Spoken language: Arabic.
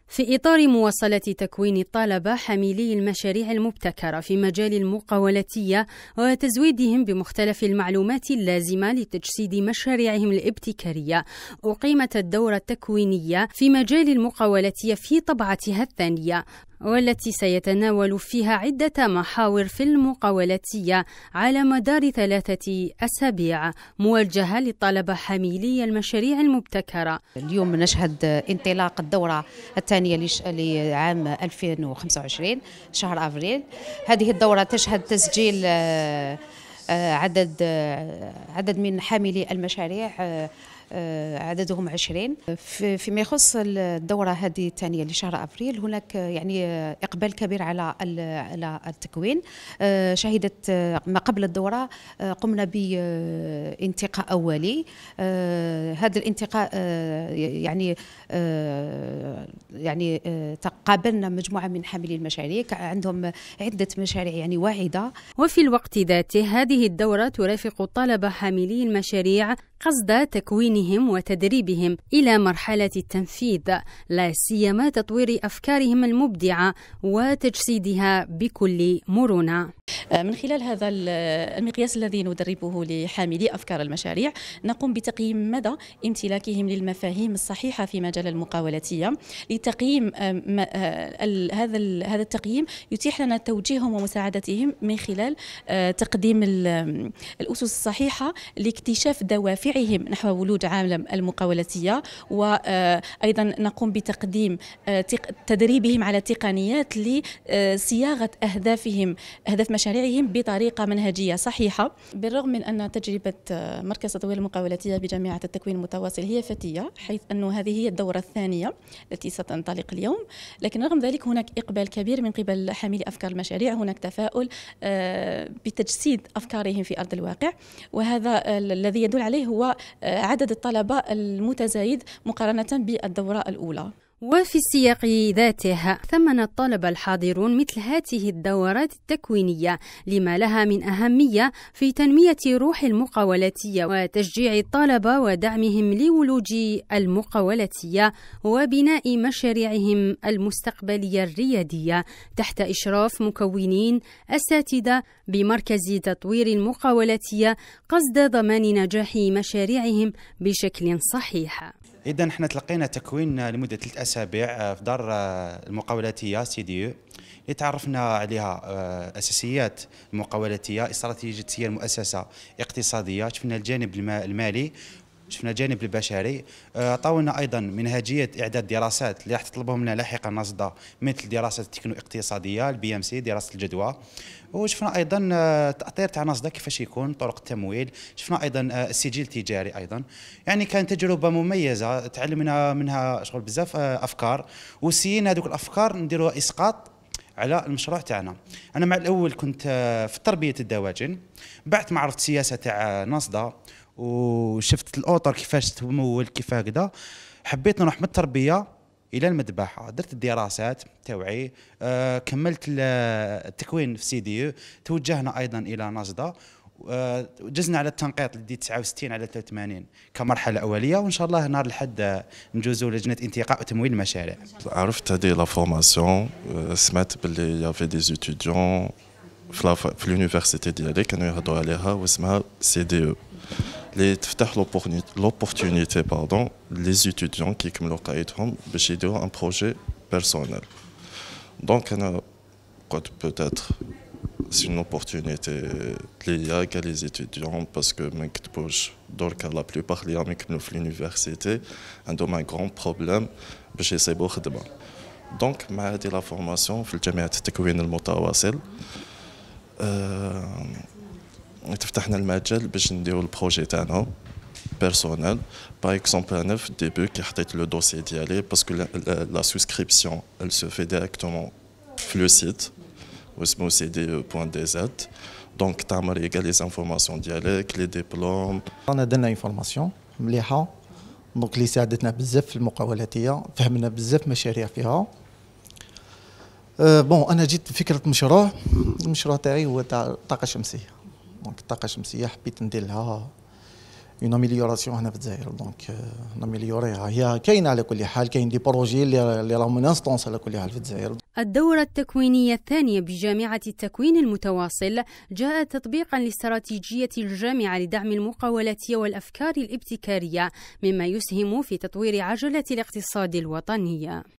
في إطار مواصلة تكوين الطلبة حاملي المشاريع المبتكرة في مجال المقاولاتية وتزويدهم بمختلف المعلومات اللازمة لتجسيد مشاريعهم الابتكارية، أقيمت الدورة التكوينية في مجال المقاولاتية في طبعتها الثانية، والتي سيتناول فيها عدة محاور في المقاولاتية على مدار 3 أسابيع، موجهة للطلبة حاملي المشاريع المبتكرة. اليوم نشهد انطلاق الدورة الثانية لعام 2025 شهر أفريل. هذه الدورة تشهد تسجيل عدد من حاملي المشاريع، عددهم 20. فيما يخص الدورة هذه الثانية لشهر أفريل، هناك يعني إقبال كبير على التكوين. شهدت ما قبل الدورة قمنا بانتقاء أولي. هذا الانتقاء يعني تقابلنا مجموعة من حاملي المشاريع عندهم عدة مشاريع يعني واعدة. وفي الوقت ذاته هذه الدورة ترافق الطلبة حاملي المشاريع قصد تكوينهم وتدريبهم إلى مرحلة التنفيذ، لا سيما تطوير أفكارهم المبدعة وتجسيدها بكل مرونة. من خلال هذا المقياس الذي ندربه لحاملي أفكار المشاريع، نقوم بتقييم مدى امتلاكهم للمفاهيم الصحيحة في مجال المقاولاتية. لتقييم هذا التقييم يتيح لنا توجيههم ومساعدتهم من خلال تقديم الأسس الصحيحة لاكتشاف دوافعهم نحو ولوج عالم المقاولاتية، وأيضا نقوم بتقديم تدريبهم على تقنيات لصياغة أهداف مشاريعهم بطريقة منهجية صحيحة. بالرغم من أن تجربة مركز تطوير المقاولاتية بجامعة التكوين المتواصل هي فتية، حيث أنه هذه هي الدورة الثانية التي ستنطلق اليوم، لكن رغم ذلك هناك إقبال كبير من قبل حاملي أفكار المشاريع. هناك تفاؤل بتجسيد أفكارهم في أرض الواقع، وهذا الذي يدل عليه هو عدد الطلبة المتزايد مقارنة بالدورة الأولى. وفي السياق ذاته ثمن الطلبة الحاضرون مثل هذه الدورات التكوينية لما لها من أهمية في تنمية روح المقاولاتية وتشجيع الطلبة ودعمهم لولوج المقاولاتية وبناء مشاريعهم المستقبلية الريادية تحت إشراف مكونين أساتذة بمركز تطوير المقاولاتية قصد ضمان نجاح مشاريعهم بشكل صحيح. إذا احنا تلقينا تكوين لمدة 3 أسابيع في دار المقاولاتية CDE اللي تعرفنا عليها أساسيات المقاولاتية، استراتيجية سير المؤسسة اقتصادية، شفنا الجانب المالي، شفنا الجانب البشري. عطاونا ايضا منهجيه اعداد دراسات اللي راح تطلبهم لنا لاحقا نصدى، مثل دراسه التكنو اقتصاديه BMC، دراسه الجدوى. وشفنا ايضا تاطير تاع نصدى كيفاش يكون، طرق التمويل. شفنا ايضا السجل التجاري ايضا. يعني كانت تجربه مميزه، تعلمنا منها شغل بزاف افكار، وسينا هذوك الافكار نديروها اسقاط على المشروع تاعنا. انا مع الاول كنت في تربيه الدواجن، بعد ما عرفت السياسه تاع نصدى وشفت الاوتر كيفاش تمول كيف هكذا، حبيت نروح من التربيه الى المذبحه. درت الدراسات توعي، كملت التكوين في CDE، توجهنا ايضا الى نصدى، جزنا على التنقيط لدي 69 على 83 كمرحله اوليه، وان شاء الله نهار الحد نجوزوا لجنه انتقاء وتمويل المشاريع. عرفت هذه لا فورماسيون، سمعت باللي يافي دي ستوديون في اليونيفرسيتي ديالي كانوا يهضروا عليها واسمها CDE، اللي تفتح لوبورتونيتي لي زيتيديون كيكملوا قرايتهم باش يديروا ان بروجي بيرسونيل. دونك انا قلت بوتيتر سي اون اوبورتونيتي ليا كاع لي زيتيديون، باسكو ما نكتبوش دركا لا بلوبار اللي راهم يكملوا في اليونيفرسيتي عندهم ان غران بروبليم باش يصيبوا خدمه. دونك مع هذه لا فورماسيون في جامعه التكوين المتواصل تفتحنا المجال باش نديرو البروجي تاعنا بيرسونيل. باغ اكزومبل انا في الديبي كي حطيت لو دوسي ديالي، باسكو لا سوسكريبسيون elle se fait directement في لو سيت واسمو cde.dz. دونك تعمر كاع لي انفورماسيون ديالك، لي ديبلوم. انا درنا اون فورماسيون مليحه، دونك اللي ساعدتنا بزاف في المقاولاتيه، فهمنا بزاف مشاريع فيها. بون انا جيت بفكره المشروع تاعي هو تاع الطاقه الشمسيه. دونك الطاقه الشمسيه حبيت ندير لها اون اميليوراسيون هنا في الجزائر. دونك ناميليوريها، هي كاينه على كل حال، كاين دي بروجي اللي راهم من انستونس على كل حال في الجزائر. الدورة التكوينية الثانية بجامعة التكوين المتواصل جاءت تطبيقا لاستراتيجية الجامعة لدعم المقاولاتية والأفكار الابتكارية، مما يسهم في تطوير عجلة الاقتصاد الوطنية.